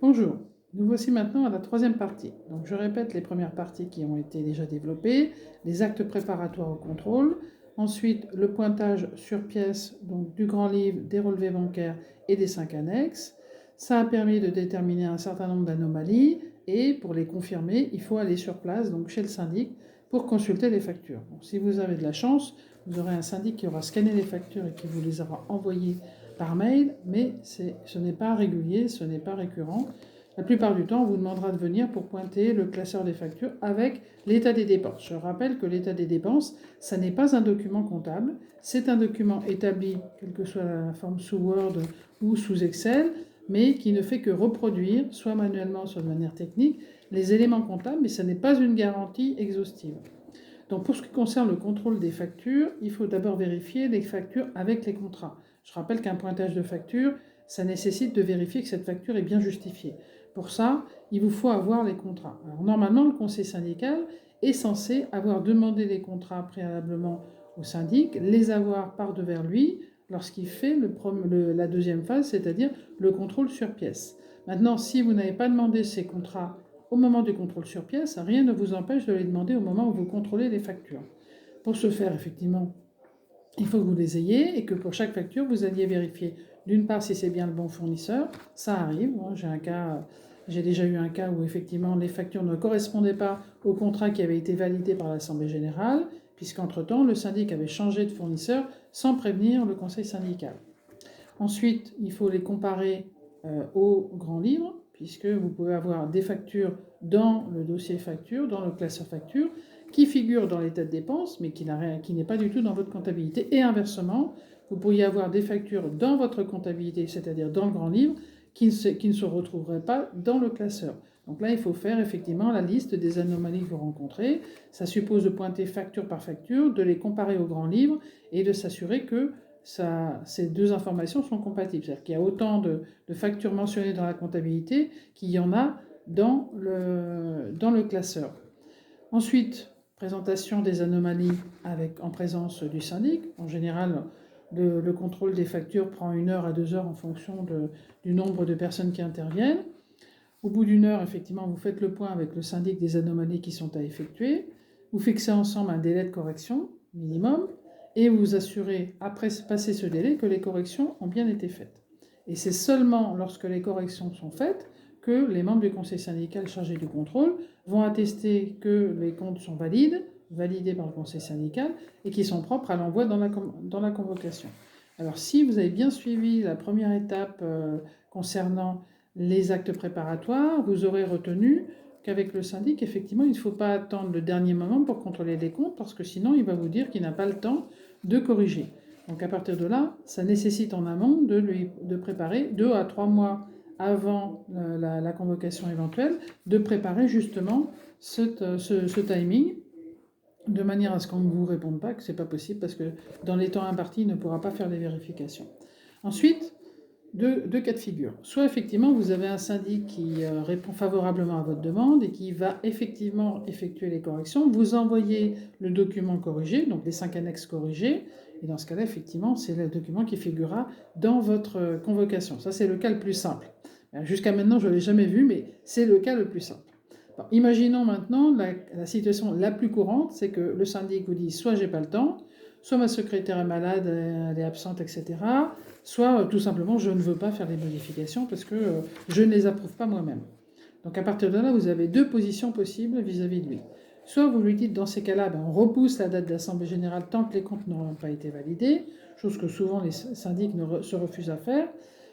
Bonjour, nous voici maintenant à la troisième partie. Donc je répète les premières parties qui ont été déjà développées, les actes préparatoires au contrôle, ensuite le pointage sur pièce donc du grand livre, des relevés bancaires et des 5 annexes. Ça a permis de déterminer un certain nombre d'anomalies et pour les confirmer, il faut aller sur place, donc chez le syndic, pour consulter les factures. Donc, si vous avez de la chance, vous aurez un syndic qui aura scanné les factures et qui vous les aura envoyées par mail, mais ce n'est pas régulier, ce n'est pas récurrent. La plupart du temps, on vous demandera de venir pour pointer le classeur des factures avec l'état des dépenses. Je rappelle que l'état des dépenses, ça n'est pas un document comptable, c'est un document établi, quelle que soit la forme sous Word ou sous Excel, mais qui ne fait que reproduire, soit manuellement, soit de manière technique, les éléments comptables, mais ce n'est pas une garantie exhaustive. Donc pour ce qui concerne le contrôle des factures, il faut d'abord vérifier les factures avec les contrats. Je rappelle qu'un pointage de facture, ça nécessite de vérifier que cette facture est bien justifiée. Pour ça, il vous faut avoir les contrats. Alors normalement, le conseil syndical est censé avoir demandé les contrats préalablement au syndic, les avoir par devers lui lorsqu'il fait la deuxième phase, c'est-à-dire le contrôle sur pièce. Maintenant, si vous n'avez pas demandé ces contrats au moment du contrôle sur pièce, rien ne vous empêche de les demander au moment où vous contrôlez les factures. Pour ce faire, effectivement, il faut que vous les ayez et que pour chaque facture, vous alliez vérifier d'une part si c'est bien le bon fournisseur. Ça arrive. J'ai déjà eu un cas où effectivement les factures ne correspondaient pas au contrat qui avait été validé par l'Assemblée générale, puisqu'entre-temps, le syndic avait changé de fournisseur sans prévenir le conseil syndical. Ensuite, il faut les comparer au grand livre, puisque vous pouvez avoir des factures dans le dossier facture, dans le classeur facture, qui figurent dans l'état de dépense, mais qui n'est pas du tout dans votre comptabilité. Et inversement, vous pourriez avoir des factures dans votre comptabilité, c'est-à-dire dans le grand livre, qui ne se retrouveraient pas dans le classeur. Donc là, il faut faire effectivement la liste des anomalies que vous rencontrez. Ça suppose de pointer facture par facture, de les comparer au grand livre et de s'assurer que ces deux informations sont compatibles. C'est-à-dire qu'il y a autant de factures mentionnées dans la comptabilité qu'il y en a dans le classeur. Ensuite, présentation des anomalies en présence du syndic. En général, le contrôle des factures prend 1 heure à 2 heures en fonction du nombre de personnes qui interviennent. Au bout d'1 heure, effectivement, vous faites le point avec le syndic des anomalies qui sont à effectuer. Vous fixez ensemble un délai de correction minimum et vous vous assurez, après passer ce délai, que les corrections ont bien été faites. Et c'est seulement lorsque les corrections sont faites que les membres du conseil syndical chargés du contrôle vont attester que les comptes sont validés par le conseil syndical, et qui sont propres à l'envoi dans la convocation. Alors si vous avez bien suivi la première étape concernant les actes préparatoires, vous aurez retenu qu'avec le syndic, effectivement, il ne faut pas attendre le dernier moment pour contrôler les comptes, parce que sinon, il va vous dire qu'il n'a pas le temps de corriger. Donc à partir de là, ça nécessite en amont de préparer 2 à 3 mois avant la convocation éventuelle, de préparer justement ce timing, de manière à ce qu'on ne vous réponde pas que ce n'est pas possible, parce que dans les temps impartis, il ne pourra pas faire les vérifications. Ensuite, deux cas de figure. Soit effectivement vous avez un syndic qui répond favorablement à votre demande et qui va effectivement effectuer les corrections, vous envoyez le document corrigé, donc les 5 annexes corrigées, et dans ce cas-là, effectivement, c'est le document qui figurera dans votre convocation. Ça, c'est le cas le plus simple. Jusqu'à maintenant, je ne l'ai jamais vu, mais c'est le cas le plus simple. Bon, imaginons maintenant la situation la plus courante, c'est que le syndic vous dit soit j'ai pas le temps, soit ma secrétaire est malade, elle est absente, etc. Soit tout simplement je ne veux pas faire les modifications parce que je ne les approuve pas moi-même. Donc à partir de là, vous avez 2 positions possibles vis-à-vis de lui. Soit vous lui dites dans ces cas-là, on repousse la date de l'Assemblée générale tant que les comptes n'auront pas été validés, chose que souvent les syndics se refusent à faire.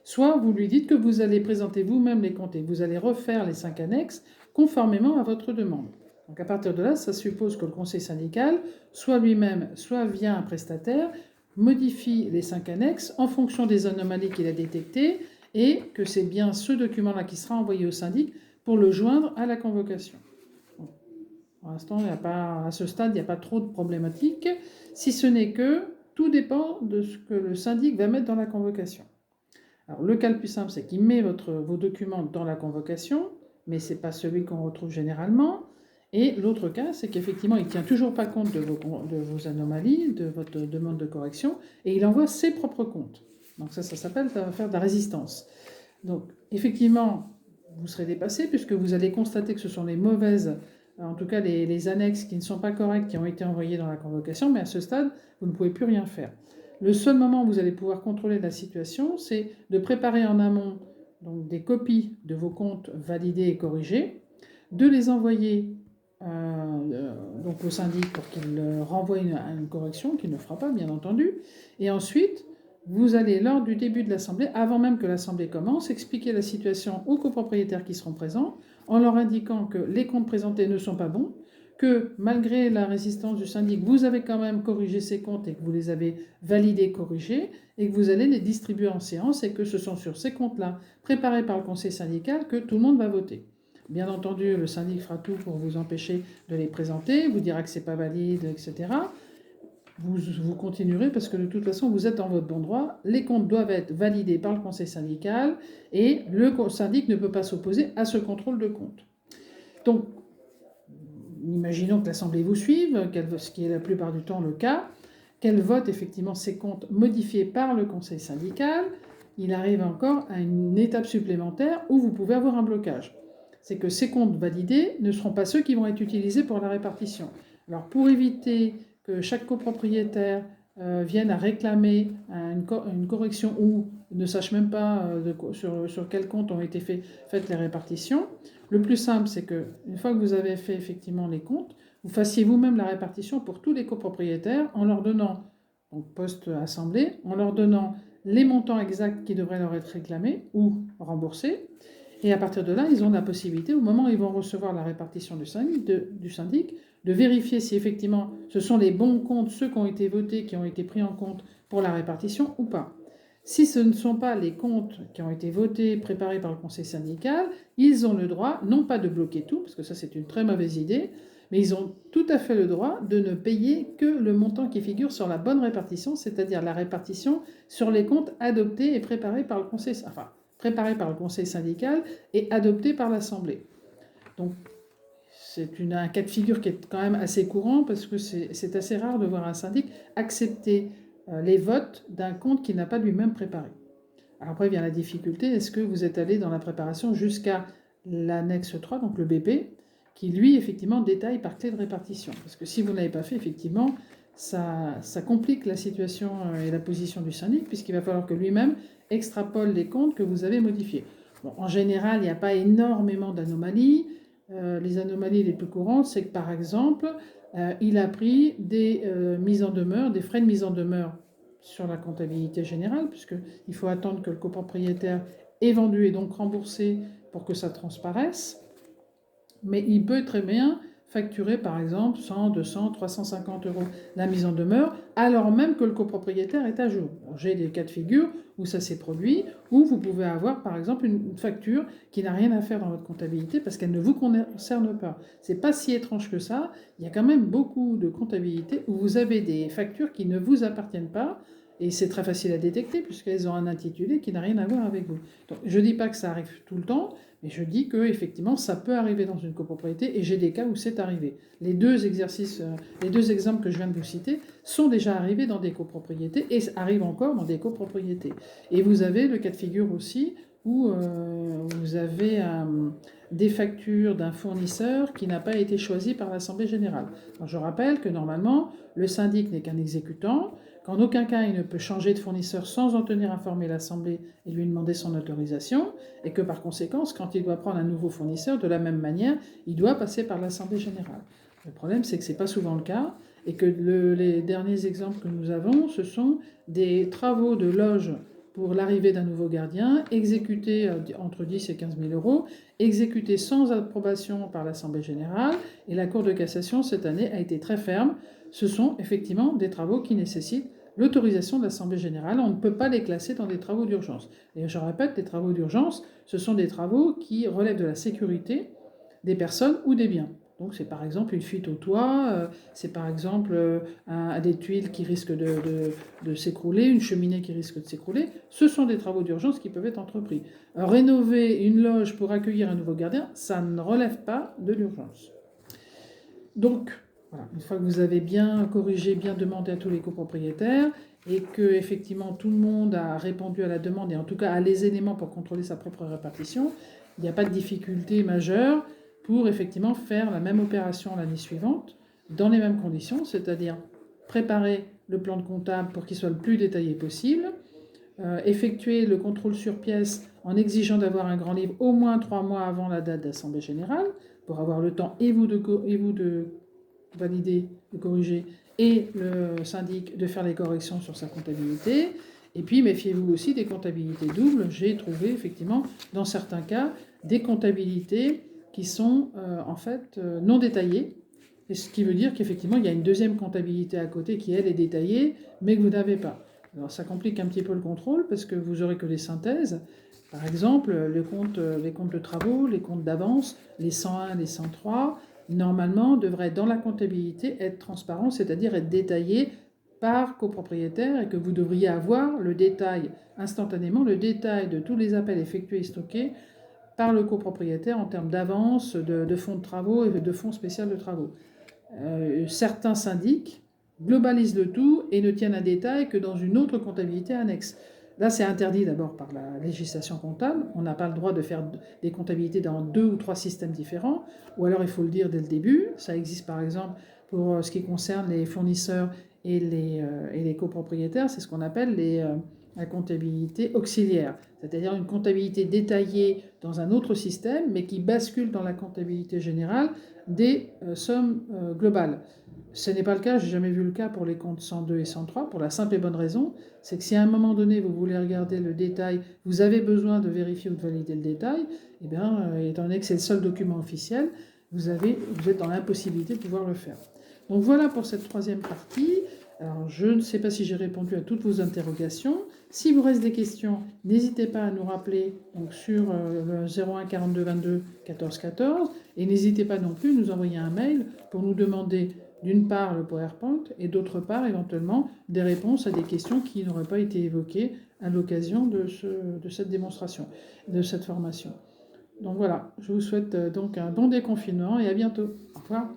Soit vous lui dites que vous allez présenter vous-même les comptes et vous allez refaire les 5 annexes conformément à votre demande. Donc à partir de là, ça suppose que le conseil syndical, soit lui-même, soit via un prestataire, modifie les 5 annexes en fonction des anomalies qu'il a détectées et que c'est bien ce document-là qui sera envoyé au syndic pour le joindre à la convocation. Bon. Pour l'instant, à ce stade, il n'y a pas trop de problématiques, si ce n'est que tout dépend de ce que le syndic va mettre dans la convocation. Alors le cas le plus simple, c'est qu'il met vos documents dans la convocation, mais ce n'est pas celui qu'on retrouve généralement. Et l'autre cas, c'est qu'effectivement, il ne tient toujours pas compte de vos anomalies, de votre demande de correction, et il envoie ses propres comptes. Donc ça s'appelle faire de la résistance. Donc effectivement, vous serez dépassé puisque vous allez constater que ce sont les mauvaises, en tout cas les annexes qui ne sont pas correctes qui ont été envoyées dans la convocation, mais à ce stade, vous ne pouvez plus rien faire. Le seul moment où vous allez pouvoir contrôler la situation, c'est de préparer en amont donc, des copies de vos comptes validés et corrigés, de les envoyer donc au syndic pour qu'il renvoie une correction, qu'il ne fera pas bien entendu, et ensuite vous allez lors du début de l'assemblée, avant même que l'assemblée commence, expliquer la situation aux copropriétaires qui seront présents en leur indiquant que les comptes présentés ne sont pas bons, que malgré la résistance du syndic, vous avez quand même corrigé ces comptes et que vous les avez validés, corrigés, et que vous allez les distribuer en séance et que ce sont sur ces comptes-là, préparés par le conseil syndical, que tout le monde va voter. Bien entendu, le syndic fera tout pour vous empêcher de les présenter, vous dira que c'est pas valide, etc. Vous continuerez parce que de toute façon, vous êtes dans votre bon droit. Les comptes doivent être validés par le conseil syndical et le syndic ne peut pas s'opposer à ce contrôle de compte. Donc, imaginons que l'Assemblée vous suive, ce qui est la plupart du temps le cas, qu'elle vote effectivement ces comptes modifiés par le conseil syndical. Il arrive encore à une étape supplémentaire où vous pouvez avoir un blocage. C'est que ces comptes validés ne seront pas ceux qui vont être utilisés pour la répartition. Alors pour éviter que chaque copropriétaire vienne à réclamer une correction ou ne sache même pas sur quel compte ont été faites les répartitions, le plus simple, c'est qu'une fois que vous avez fait effectivement les comptes, vous fassiez vous-même la répartition pour tous les copropriétaires en leur donnant, donc post-assemblée, en leur donnant les montants exacts qui devraient leur être réclamés ou remboursés. Et à partir de là, ils ont la possibilité, au moment où ils vont recevoir la répartition du syndic, de vérifier si effectivement ce sont les bons comptes, ceux qui ont été votés, qui ont été pris en compte pour la répartition ou pas. Si ce ne sont pas les comptes qui ont été votés, préparés par le conseil syndical, ils ont le droit, non pas de bloquer tout, parce que ça c'est une très mauvaise idée, mais ils ont tout à fait le droit de ne payer que le montant qui figure sur la bonne répartition, c'est-à-dire la répartition sur les comptes adoptés et préparés par le conseil syndical et adoptés par l'Assemblée. Donc c'est un cas de figure qui est quand même assez courant parce que c'est assez rare de voir un syndic accepter les votes d'un compte qu'il n'a pas lui-même préparé. Alors après vient la difficulté, est-ce que vous êtes allé dans la préparation jusqu'à l'annexe 3, donc le BP, qui lui effectivement détaille par clé de répartition. Parce que si vous ne l'avez pas fait, effectivement, ça complique la situation et la position du syndic, puisqu'il va falloir que lui-même extrapole les comptes que vous avez modifiés. Bon, en général, il n'y a pas énormément d'anomalies. Les anomalies les plus courantes, c'est que par exemple, il a pris des mises en demeure, des frais de mise en demeure sur la comptabilité générale, puisqu'il faut attendre que le copropriétaire ait vendu et donc remboursé pour que ça transparaisse. Mais il peut très bien facturer par exemple 100, 200, 350 euros la mise en demeure, alors même que le copropriétaire est à jour. J'ai des cas de figure où ça s'est produit, où vous pouvez avoir par exemple une facture qui n'a rien à faire dans votre comptabilité parce qu'elle ne vous concerne pas. C'est pas si étrange que ça. Il y a quand même beaucoup de comptabilités où vous avez des factures qui ne vous appartiennent pas. Et c'est très facile à détecter puisqu'elles ont un intitulé qui n'a rien à voir avec vous. Donc, je ne dis pas que ça arrive tout le temps, mais je dis que effectivement, ça peut arriver dans une copropriété et j'ai des cas où c'est arrivé. Les deux exemples que je viens de vous citer sont déjà arrivés dans des copropriétés et arrivent encore dans des copropriétés. Et vous avez le cas de figure aussi où vous avez des factures d'un fournisseur qui n'a pas été choisi par l'Assemblée générale. Alors, je rappelle que normalement, le syndic n'est qu'un exécutant, qu'en aucun cas il ne peut changer de fournisseur sans en tenir informer l'Assemblée et lui demander son autorisation, et que par conséquent, quand il doit prendre un nouveau fournisseur, de la même manière, il doit passer par l'Assemblée générale. Le problème, c'est que ce n'est pas souvent le cas, et que les derniers exemples que nous avons, ce sont des travaux de loge pour l'arrivée d'un nouveau gardien, exécutés entre 10 et 15 000 euros, exécutés sans approbation par l'Assemblée générale, et la Cour de cassation, cette année, a été très ferme. Ce sont effectivement des travaux qui nécessitent l'autorisation de l'Assemblée générale. On ne peut pas les classer dans des travaux d'urgence. Et je répète, les travaux d'urgence, ce sont des travaux qui relèvent de la sécurité des personnes ou des biens. Donc c'est par exemple une fuite au toit, c'est par exemple des tuiles qui risquent de s'écrouler, une cheminée qui risque de s'écrouler. Ce sont des travaux d'urgence qui peuvent être entrepris. Rénover une loge pour accueillir un nouveau gardien, ça ne relève pas de l'urgence. Donc, voilà, une fois que vous avez bien corrigé, bien demandé à tous les copropriétaires et que effectivement tout le monde a répondu à la demande et en tout cas a les éléments pour contrôler sa propre répartition, il n'y a pas de difficulté majeure pour effectivement faire la même opération l'année suivante dans les mêmes conditions, c'est-à-dire préparer le plan de comptable pour qu'il soit le plus détaillé possible, effectuer le contrôle sur pièce en exigeant d'avoir un grand livre au moins 3 mois avant la date d'assemblée générale, pour avoir le temps et vous de valider, de corriger, et le syndic de faire les corrections sur sa comptabilité. Et puis méfiez-vous aussi des comptabilités doubles. J'ai trouvé effectivement dans certains cas des comptabilités qui sont en fait non détaillées. Et ce qui veut dire qu'effectivement il y a une deuxième comptabilité à côté qui elle est détaillée mais que vous n'avez pas. Alors ça complique un petit peu le contrôle parce que vous aurez que les synthèses. Par exemple, les comptes de travaux, les comptes d'avance, les 101, les 103, normalement devraient dans la comptabilité être transparents, c'est-à-dire être détaillés par copropriétaire et que vous devriez avoir le détail instantanément, le détail de tous les appels effectués et stockés par le copropriétaire en termes d'avance, de fonds de travaux et de fonds spéciaux de travaux. Certains syndics globalisent le tout et ne tiennent un détail que dans une autre comptabilité annexe. Là, c'est interdit d'abord par la législation comptable. On n'a pas le droit de faire des comptabilités dans 2 ou 3 systèmes différents, ou alors il faut le dire dès le début. Ça existe par exemple pour ce qui concerne les fournisseurs et les copropriétaires, c'est ce qu'on appelle la comptabilité auxiliaire, c'est-à-dire une comptabilité détaillée dans un autre système, mais qui bascule dans la comptabilité générale des sommes globales. Ce n'est pas le cas, j'ai jamais vu le cas pour les comptes 102 et 103, pour la simple et bonne raison, c'est que si à un moment donné vous voulez regarder le détail, vous avez besoin de vérifier ou de valider le détail, et bien, étant donné que c'est le seul document officiel, vous êtes dans l'impossibilité de pouvoir le faire. Donc voilà pour cette troisième partie. Alors, je ne sais pas si j'ai répondu à toutes vos interrogations. Si vous reste des questions, n'hésitez pas à nous rappeler donc, sur le 01 42 22 14 14 et n'hésitez pas non plus à nous envoyer un mail pour nous demander d'une part le PowerPoint et d'autre part éventuellement des réponses à des questions qui n'auraient pas été évoquées à l'occasion de cette démonstration, de cette formation. Donc voilà, je vous souhaite donc un bon déconfinement et à bientôt. Au revoir.